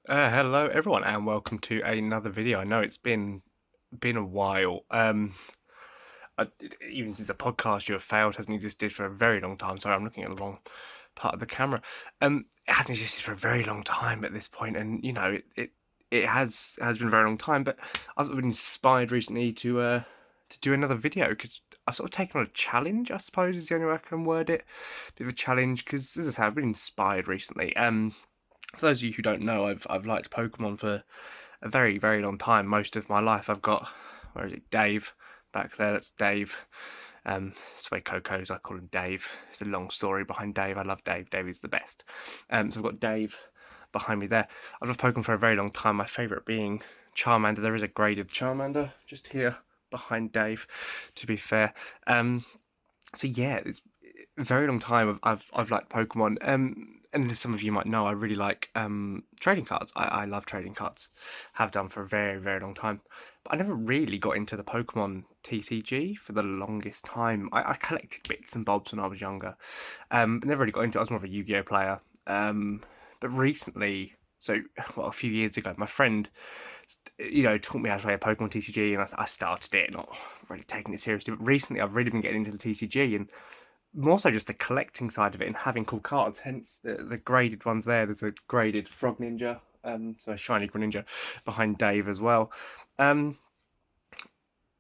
Hello everyone and welcome to another video. I know it's been a while. Even since a podcast you have failed hasn't existed for a very long time. Sorry, I'm looking at the wrong part of the camera. It hasn't existed for a very long time at this point, and you know it has been a very long time. But I was sort of been inspired recently to do another video because I've sort of taken on a challenge. I suppose is the only way I can word it. Bit of a challenge because, as I say, I've been inspired recently. For those of you who don't know, I've liked Pokemon for a very, very long time. Most of my life, I've got, where is it, Dave back there. That's Dave. That's why Coco's, I call him Dave. It's a long story behind Dave. I love Dave. Dave is the best. So I've got Dave behind me there. I've loved Pokemon for a very long time. My favourite being Charmander. There is a graded Charmander just here behind Dave, to be fair. So yeah, it's a very long time I've liked Pokemon. And as some of you might know, I really like trading cards. I love trading cards. Have done for a very, very long time. But I never really got into the Pokemon TCG for the longest time. I collected bits and bobs when I was younger. But never really got into it. I was more of a Yu-Gi-Oh player. But recently, a few years ago, my friend, taught me how to play a Pokemon TCG, and I started it, not really taking it seriously. But recently, I've really been getting into the TCG, and more so just the collecting side of it and having cool cards, hence the graded ones there. There's a graded Frog Ninja, so a shiny Greninja behind Dave as well. Um,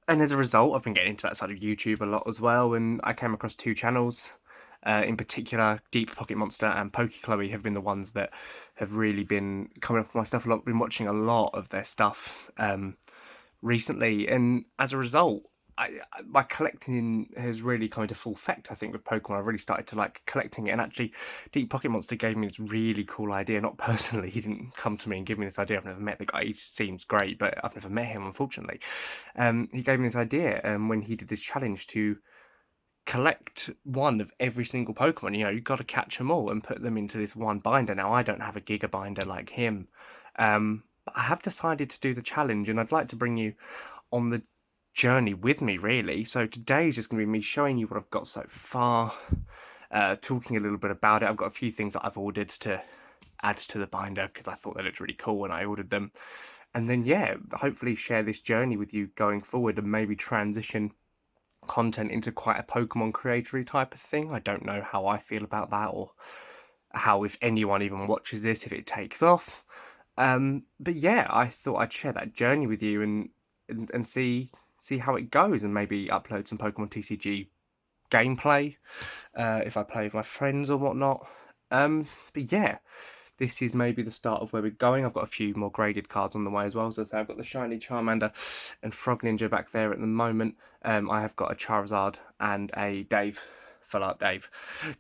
and as a result, I've been getting into that side of YouTube a lot as well, and I came across two channels. In particular, Deep Pocket Monster and PokiChloe have been the ones that have really been coming up with my stuff a lot. Been watching a lot of their stuff recently, and as a result, my collecting has really come into full effect. I think with Pokemon, I really started to like collecting it, and actually, Deep Pocket Monster gave me this really cool idea. Not personally, he didn't come to me and give me this idea. I've never met the guy. He seems great, but I've never met him, unfortunately. He gave me this idea when he did this challenge to collect one of every single Pokemon. You've got to catch them all and put them into this one binder. Now, I don't have a Giga binder like him, but I have decided to do the challenge, and I'd like to bring you on the journey with me, really. So today is just going to be me showing you what I've got so far, talking a little bit about it. I've got a few things that I've ordered to add to the binder because I thought they looked really cool when I ordered them. And then, yeah, hopefully share this journey with you going forward and maybe transition content into quite a Pokemon creatory type of thing. I don't know how I feel about that, or how, if anyone even watches this, if it takes off. But yeah, I thought I'd share that journey with you and see how it goes, and maybe upload some Pokemon TCG gameplay if I play with my friends or whatnot. But yeah, this is maybe the start of where we're going. I've got a few more graded cards on the way as well. So I've got the shiny Charmander and Frog Ninja back there at the moment. I have got a Charizard and a Dave, full art Dave,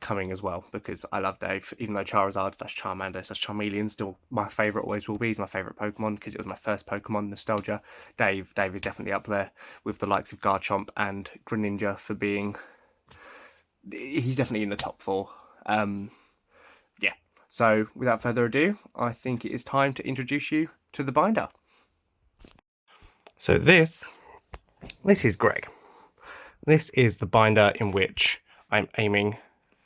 coming as well, because I love Dave. Even though Charizard / Charmander / Charmeleon still my favourite, always will be. He's my favourite Pokemon because it was my first Pokemon nostalgia. Dave is definitely up there with the likes of Garchomp and Greninja for being... He's definitely in the top 4. Yeah. So without further ado, I think it is time to introduce you to the binder. So this is Gregg. This is the binder in which I'm aiming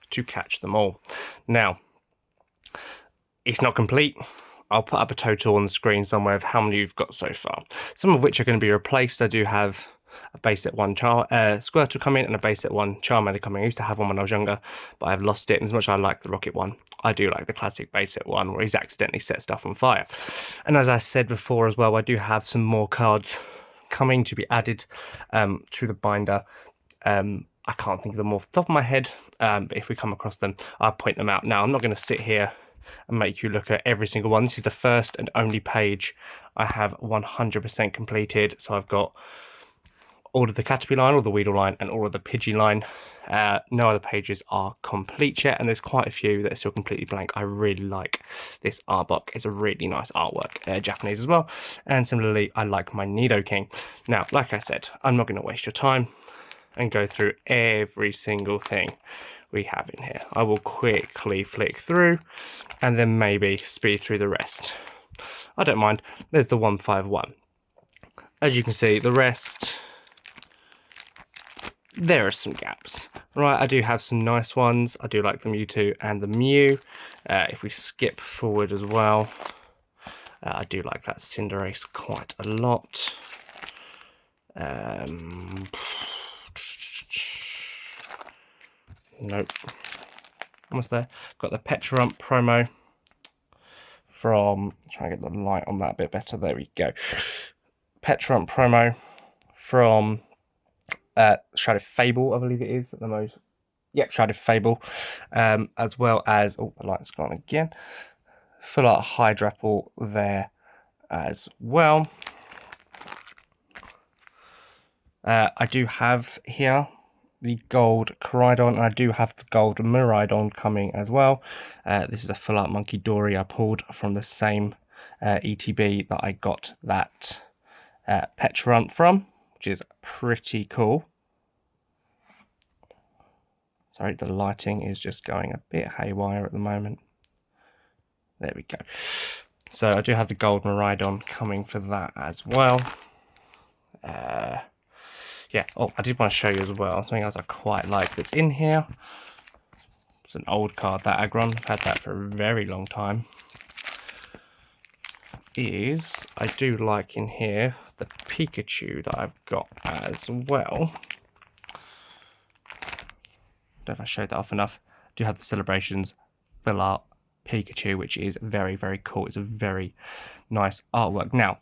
to catch them all. Now, it's not complete. I'll put up a total on the screen somewhere of how many you've got so far. Some of which are going to be replaced. I do have a base set 1 Squirtle coming and a base set 1 Charmander coming. I used to have one when I was younger, but I've lost it. And as much as I like the Rocket one, I do like the classic base set 1 where he's accidentally set stuff on fire. And as I said before as well, I do have some more cards coming to be added to the binder. I can't think of them off the top of my head, but if we come across them, I'll point them out. Now, I'm not going to sit here and make you look at every single one. This is the first and only page I have 100% completed. So I've got all of the Caterpie line, all the Weedle line, and all of the Pidgey line. No other pages are complete yet, and there's quite a few that are still completely blank. I really like this art book. It's a really nice artwork, Japanese as well. And similarly, I like my Nidoking. Now, like I said, I'm not going to waste your time and go through every single thing we have in here. I will quickly flick through and then maybe speed through the rest. I don't mind. There's the 151. As you can see, the rest, there are some gaps. Right, I do have some nice ones. I do like the Mewtwo and the Mew. If we skip forward as well, I do like that Cinderace quite a lot. Nope. Almost there. Got the Petrump promo from, try and get the light on that a bit better. There we go. Petrump promo from Shadow Fable, I believe it is at the most. Yep, Shadow Fable. As well as, oh, the light's gone again. Full art Hydrapple there as well. I do have here the gold Coridon, and I do have the gold Miraidon coming as well. This is a full art Monkey Dory I pulled from the same ETB that I got that Petrump from, which is pretty cool. Sorry, the lighting is just going a bit haywire at the moment. There we go. So I do have the gold Miraidon coming for that as well. Yeah, oh, I did want to show you as well, something else I quite like that's in here. It's an old card, that Aggron. I've had that for a very long time. I do like in here the Pikachu that I've got as well. Don't know if I showed that off enough. I do have the Celebrations full art Pikachu, which is very, very cool. It's a very nice artwork. Now,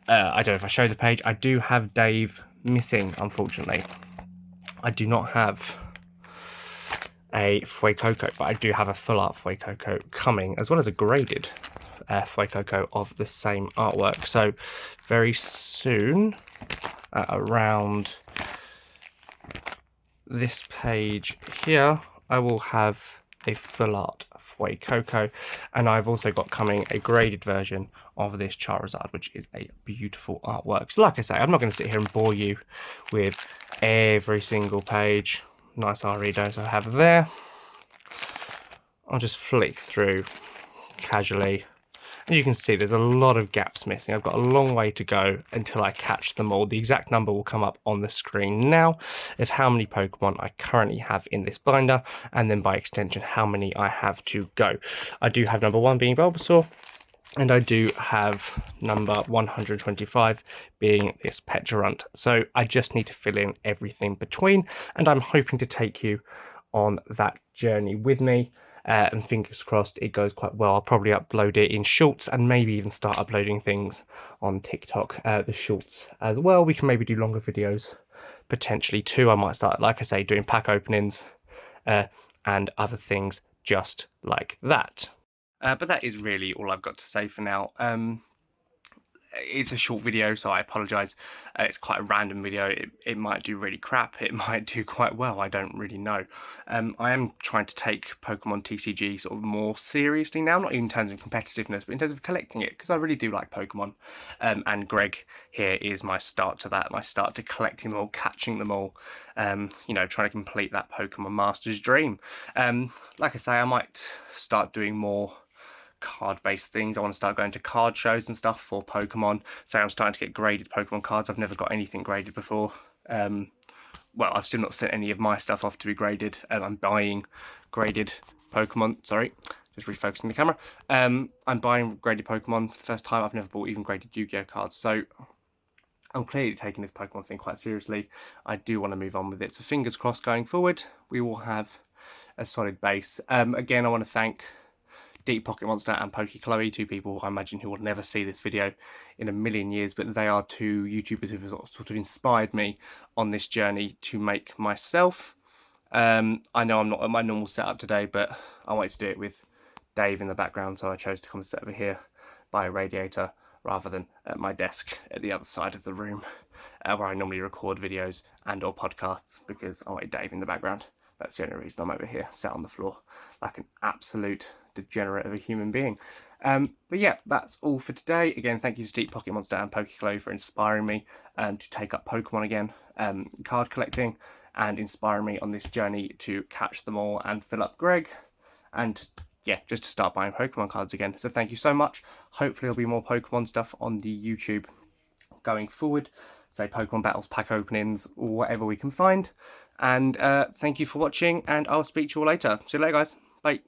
I don't know if I showed the page. I do have Dave missing, unfortunately. I do not have a Fuecoco, but I do have a full art Fuecoco coming, as well as a graded Fuecoco of the same artwork. So very soon, around this page here, I will have a full art Fuecoco, and I've also got coming a graded version of this Charizard, which is a beautiful artwork. So like I say, I'm not going to sit here and bore you with every single page. Nice readers I have there. I'll just flick through casually. And you can see there's a lot of gaps missing. I've got a long way to go until I catch them all. The exact number will come up on the screen now of how many Pokemon I currently have in this binder, and then by extension how many I have to go. I do have number 1 being Bulbasaur, and I do have number 125 being this Petrarunt. So I just need to fill in everything between, and I'm hoping to take you on that journey with me. And fingers crossed it goes quite well. I'll probably upload it in shorts and maybe even start uploading things on TikTok, the shorts as well. We can maybe do longer videos potentially too. I might start, like I say, doing pack openings and other things just like that. But that is really all I've got to say for now. It's a short video, so I apologise. It's quite a random video. It might do really crap. It might do quite well. I don't really know. I am trying to take Pokemon TCG sort of more seriously now, not even in terms of competitiveness, but in terms of collecting it, because I really do like Pokemon. And Gregg here is my start to that, my start to collecting them all, catching them all, you know, trying to complete that Pokemon Master's dream. Like I say, I might start doing more card-based things. I want to start going to card shows and stuff for Pokemon. So I'm starting to get graded Pokemon cards. I've never got anything graded before. Well, I've still not sent any of my stuff off to be graded. I'm buying graded Pokemon. Sorry, just refocusing the camera. I'm buying graded Pokemon for the first time. I've never bought even graded Yu-Gi-Oh cards. So I'm clearly taking this Pokemon thing quite seriously. I do want to move on with it. So fingers crossed going forward, we will have a solid base. Again, I want to thank Deep Pocket Monster and PokiChloe, two people I imagine who will never see this video in a million years, but they are two YouTubers who have sort of inspired me on this journey to make myself. I know I'm not at my normal setup today, but I wanted to do it with Dave in the background, so I chose to come and sit over here by a radiator rather than at my desk at the other side of the room where I normally record videos and or podcasts, because I wanted Dave in the background. That's the only reason I'm over here, sat on the floor like an absolute degenerate of a human being. But yeah, that's all for today. Again, thank you to Deep Pocket Monster and PokiChloe for inspiring me to take up Pokemon again, card collecting, and inspiring me on this journey to catch them all and fill up Gregg, and yeah, just to start buying Pokemon cards again. So thank you so much. Hopefully there'll be more Pokemon stuff on the YouTube going forward, say Pokemon battles, pack openings, or whatever we can find. And thank you for watching, and I'll speak to you all later. See you later, guys. Bye.